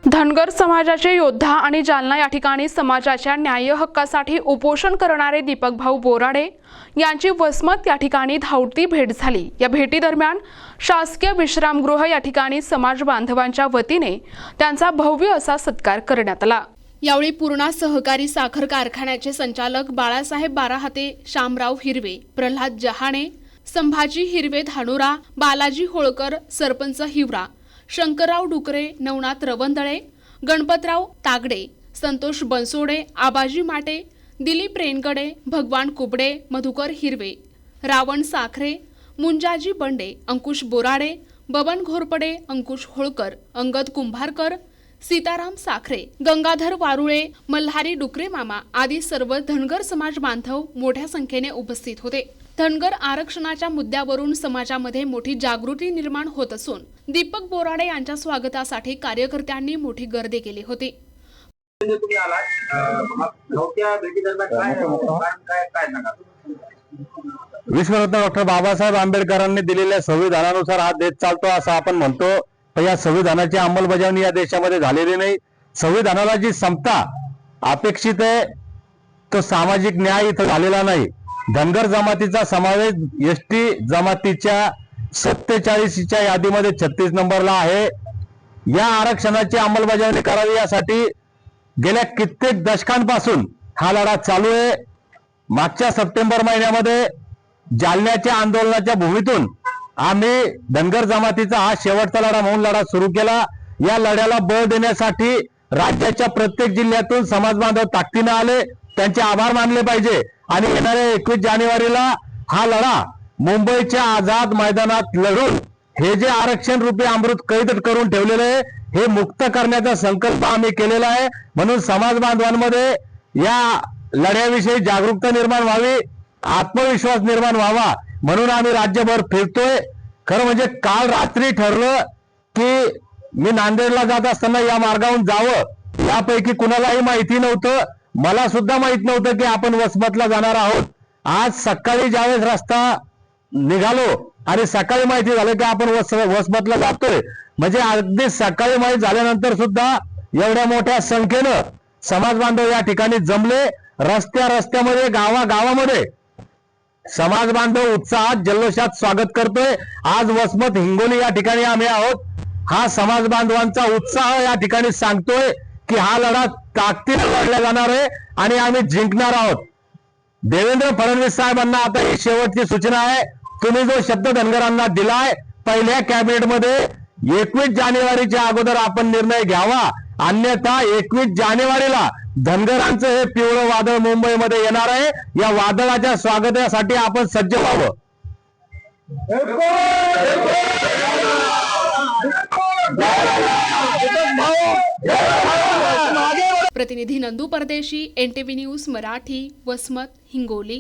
धनगर समाजाचे योद्धा आणि जालना या ठिकाणी समाजाच्या न्याय हक्कासाठी उपोषण करणारे दीपक भाऊ बोराडे यांची वसमत या ठिकाणी धावती भेट झाली। या भेटीदरम्यान शासकीय विश्रामगृह या ठिकाणी समाज बांधवांच्या वतीने त्यांचा भव्य असा सत्कार करण्यात आला। यावेळी पूर्णा सहकारी साखर कारखान्याचे संचालक बाळासाहेब बाराहाते, शामराव हिरवे, प्रल्हाद जहाणे, संभाजी हिरवे धानोरा, बालाजी होळकर, सरपंच हिवरा, शंकरराव डुकरे, नवनाथ रवंदळे, गणपतराव तागडे, संतोष बनसोडे, आबाजी माटे, दिलीप रेनगडे, भगवान कुबडे, मधुकर हिरवे, रावण साखरे, मुंजाजी बंडे, अंकुश बोराडे, बबन घोरपडे, अंकुश होळकर, अंगद कुंभारकर, सीताराम साखरे, गंगाधर वारुळे, मल्हारी डुकरे मामा आदी सर्व धनगर समाज बांधव मोठ्या संख्येने उपस्थित होते। धनगर आरक्षणाच्या मुद्द्यावरून समाजामध्ये मोठी जागृती निर्माण होत असून दीपक बोराडे यांच्या स्वागतासाठी कार्यकर्त्यांनी मोठी गर्दी केली होती। विश्वरत्न डॉक्टर बाबासाहेब आंबेडकरांनी दिलेल्या संविधानानुसार हा देश चालतो असं आपण म्हणतो, पण या संविधानाची अंमलबजावणी या देशामध्ये झालेली नाही। संविधानाला जी समता अपेक्षित आहे तो सामाजिक न्याय इथं झालेला नाही। धनगर जमातीचा समावेश एसटी जमातीच्या 47च्या यादीमध्ये 36 नंबरला आहे। या आरक्षणाची अंमलबजावणी करावी यासाठी गेल्या कित्येक दशकांपासून हा लढा चालू आहे। मागच्या सप्टेंबर महिन्यामध्ये जालन्याच्या आंदोलनाच्या भूमीतून आम्ही धनगर जमातीचा हा शेवटचा लढा म्हणून लढा सुरू केला। या लढ्याला बळ देण्यासाठी राज्याच्या प्रत्येक जिल्ह्यातून समाज बांधव ताकदीने आले, त्यांचे आभार मानले पाहिजे। आणि येणाऱ्या 21 जानेवारीला हा लढा मुंबईच्या आझाद मैदानात लढून हे जे आरक्षण रूपी अमृत कैद करून ठेवलेले आहे हे मुक्त करण्याचा संकल्प आम्ही केलेला आहे। म्हणून समाज बांधवांमध्ये या लढ्याविषयी जागरूकता निर्माण व्हावी, आत्मविश्वास निर्माण व्हावा म्हणून आम्ही राज्यभर फिरतोय। खरं म्हणजे काल रात्री ठरलं की मी नांदेडला जात असताना या मार्गावरून जावं, यापैकी कुणालाही माहिती नव्हतं, मला सुद्धा माहित नव्हतं की आपण वसमतला जाणार आहोत। आज सकाळी ज्यावेळेस रस्ता निघालो आणि सकाळी माहिती झालं की आपण वसमतला जातोय, म्हणजे अगदी सकाळी माहिती झाल्यानंतर सुद्धा एवढ्या मोठ्या संख्येनं समाज बांधव या ठिकाणी जमले। रस्त्यामध्ये गावागावामध्ये समाज बांधव उत्साहात जल्लोषात स्वागत करतोय। आज वसमत हिंगोली या ठिकाणी आम्ही आहोत। हा समाज बांधवांचा उत्साह या ठिकाणी सांगतोय की हा लढा ताकदीने लढला जाणार आहे आणि आम्ही जिंकणार आहोत। देवेंद्र फडणवीस साहेबांना आता ही शेवटची सूचना आहे, तुम्ही जो शब्द धनगरांना दिलाय पहिल्या कॅबिनेटमध्ये 21 जानेवारीच्या अगोदर आपण निर्णय घ्यावा, अन्यथा 21 जानेवारीला धनगरांचं हे पिवळं वादळ मुंबईमध्ये येणार आहे। या वादळाच्या स्वागतासाठी आपण सज्ज व्हावं। प्रतिनिधी नंदू परदेशी, NTV न्यूज मराठी, वसमत, हिंगोली।